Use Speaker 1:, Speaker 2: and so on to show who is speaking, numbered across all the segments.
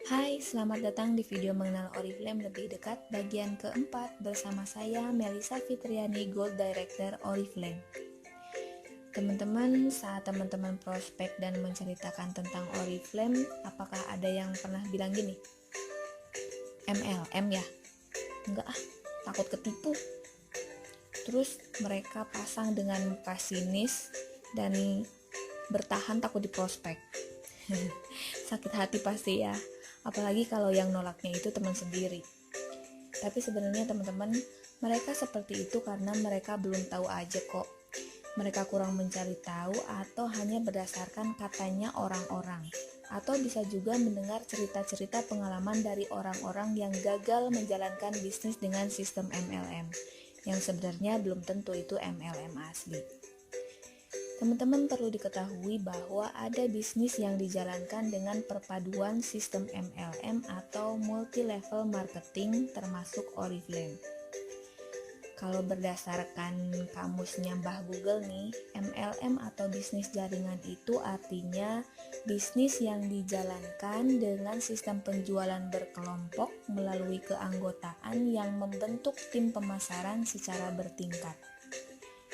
Speaker 1: Hai, selamat datang di video mengenal Oriflame lebih dekat bagian keempat bersama saya Melisa Fitriani, Gold Director Oriflame. Teman-teman, saat teman-teman prospek dan menceritakan tentang Oriflame, apakah ada yang pernah bilang gini? MLM ya? Enggak ah, takut ketipu. Terus mereka pasang dengan muka sinis dan bertahan takut di prospek. Sakit hati pasti ya, apalagi kalau yang nolaknya itu teman sendiri. Tapi sebenarnya teman-teman, mereka seperti itu karena mereka belum tahu aja kok. Mereka kurang mencari tahu atau hanya berdasarkan katanya orang-orang. Atau bisa juga mendengar cerita-cerita pengalaman dari orang-orang yang gagal menjalankan bisnis dengan sistem MLM, yang sebenarnya belum tentu itu MLM asli. Teman-teman perlu diketahui bahwa ada bisnis yang dijalankan dengan perpaduan sistem MLM atau multi-level marketing termasuk Oriflame. Kalau berdasarkan kamusnya Mbah Google nih, MLM atau bisnis jaringan itu artinya bisnis yang dijalankan dengan sistem penjualan berkelompok melalui keanggotaan yang membentuk tim pemasaran secara bertingkat.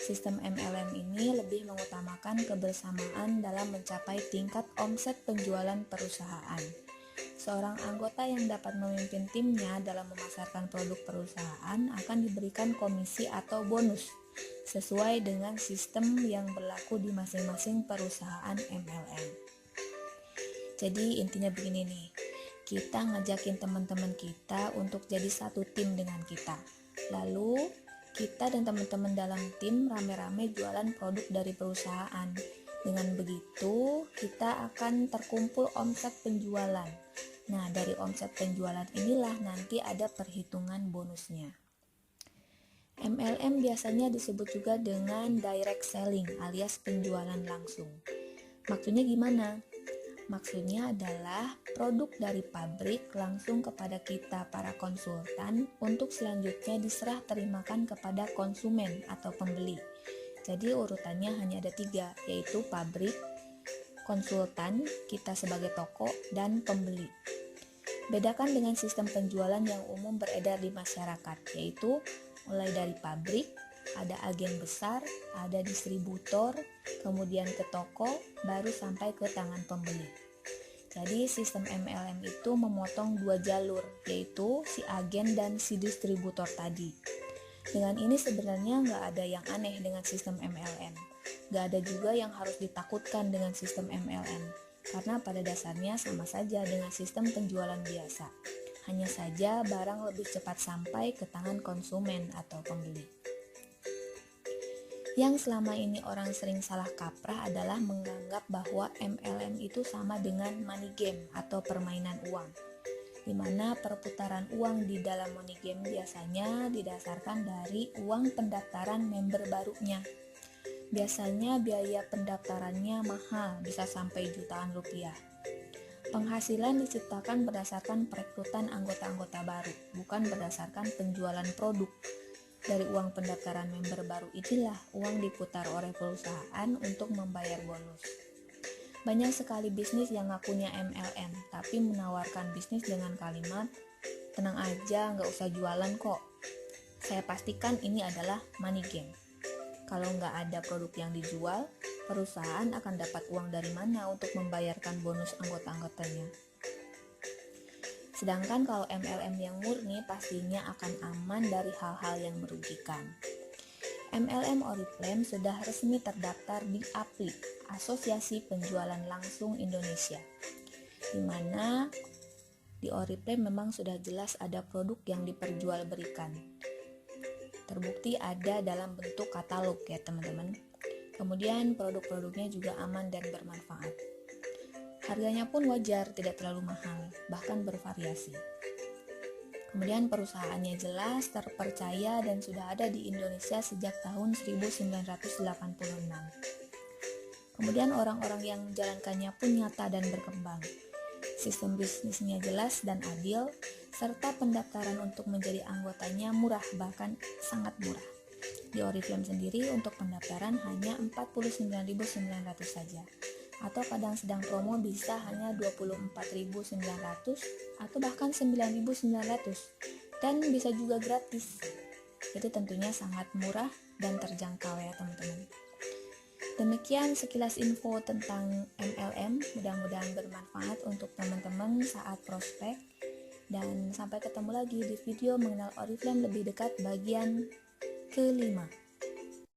Speaker 1: Sistem MLM ini lebih mengutamakan kebersamaan dalam mencapai tingkat omset penjualan perusahaan. Seorang anggota yang dapat memimpin timnya dalam memasarkan produk perusahaan akan diberikan komisi atau bonus sesuai dengan sistem yang berlaku di masing-masing perusahaan MLM. Jadi intinya begini nih, kita ngajakin teman-teman kita untuk jadi satu tim dengan kita. Lalu kita dan teman-teman dalam tim rame-rame jualan produk dari perusahaan. Dengan begitu, kita akan terkumpul omset penjualan. Nah, dari omset penjualan inilah nanti ada perhitungan bonusnya. MLM biasanya disebut juga dengan direct selling alias penjualan langsung. Maksudnya gimana? Maksudnya adalah produk dari pabrik langsung kepada kita para konsultan untuk selanjutnya diserah terimakan kepada konsumen atau pembeli. Jadi urutannya hanya ada 3, yaitu pabrik, konsultan, kita sebagai toko, dan pembeli. Bedakan dengan sistem penjualan yang umum beredar di masyarakat, yaitu mulai dari pabrik, ada agen besar, ada distributor, kemudian ke toko, baru sampai ke tangan pembeli. Jadi sistem MLM itu memotong 2 jalur, yaitu si agen dan si distributor tadi. Dengan ini sebenarnya nggak ada yang aneh dengan sistem MLM. Nggak ada juga yang harus ditakutkan dengan sistem MLM, karena pada dasarnya sama saja dengan sistem penjualan biasa. Hanya saja barang lebih cepat sampai ke tangan konsumen atau pembeli. Yang selama ini orang sering salah kaprah adalah menganggap bahwa MLM itu sama dengan money game atau permainan uang, di mana perputaran uang di dalam money game biasanya didasarkan dari uang pendaftaran member barunya. Biasanya biaya pendaftarannya mahal, bisa sampai jutaan rupiah. Penghasilan diciptakan berdasarkan perekrutan anggota-anggota baru, bukan berdasarkan penjualan produk. Dari uang pendaftaran member baru inilah uang diputar oleh perusahaan untuk membayar bonus. Banyak sekali bisnis yang ngakunya MLM, tapi menawarkan bisnis dengan kalimat, tenang aja nggak usah jualan kok. Saya pastikan ini adalah money game. Kalau nggak ada produk yang dijual, perusahaan akan dapat uang dari mana untuk membayarkan bonus anggota-anggotanya. Sedangkan kalau MLM yang murni pastinya akan aman dari hal-hal yang merugikan. MLM Oriflame sudah resmi terdaftar di APLI, Asosiasi Penjualan Langsung Indonesia, di mana di Oriflame memang sudah jelas ada produk yang diperjualbelikan. Terbukti ada dalam bentuk katalog ya teman-teman. Kemudian produk-produknya juga aman dan bermanfaat. Harganya pun wajar, tidak terlalu mahal, bahkan bervariasi. Kemudian perusahaannya jelas, terpercaya, dan sudah ada di Indonesia sejak tahun 1986. Kemudian orang-orang yang menjalankannya pun nyata dan berkembang. Sistem bisnisnya jelas dan adil, serta pendaftaran untuk menjadi anggotanya murah, bahkan sangat murah. Di Oriflame sendiri untuk pendaftaran hanya 49.900 saja. atau kadang sedang promo bisa hanya 24.900 atau bahkan 9.900 dan bisa juga gratis. Itu tentunya sangat murah dan terjangkau ya teman-teman. Demikian sekilas info tentang MLM, mudah-mudahan bermanfaat untuk teman-teman saat prospek. Dan sampai ketemu lagi di video mengenal Oriflame lebih dekat bagian kelima.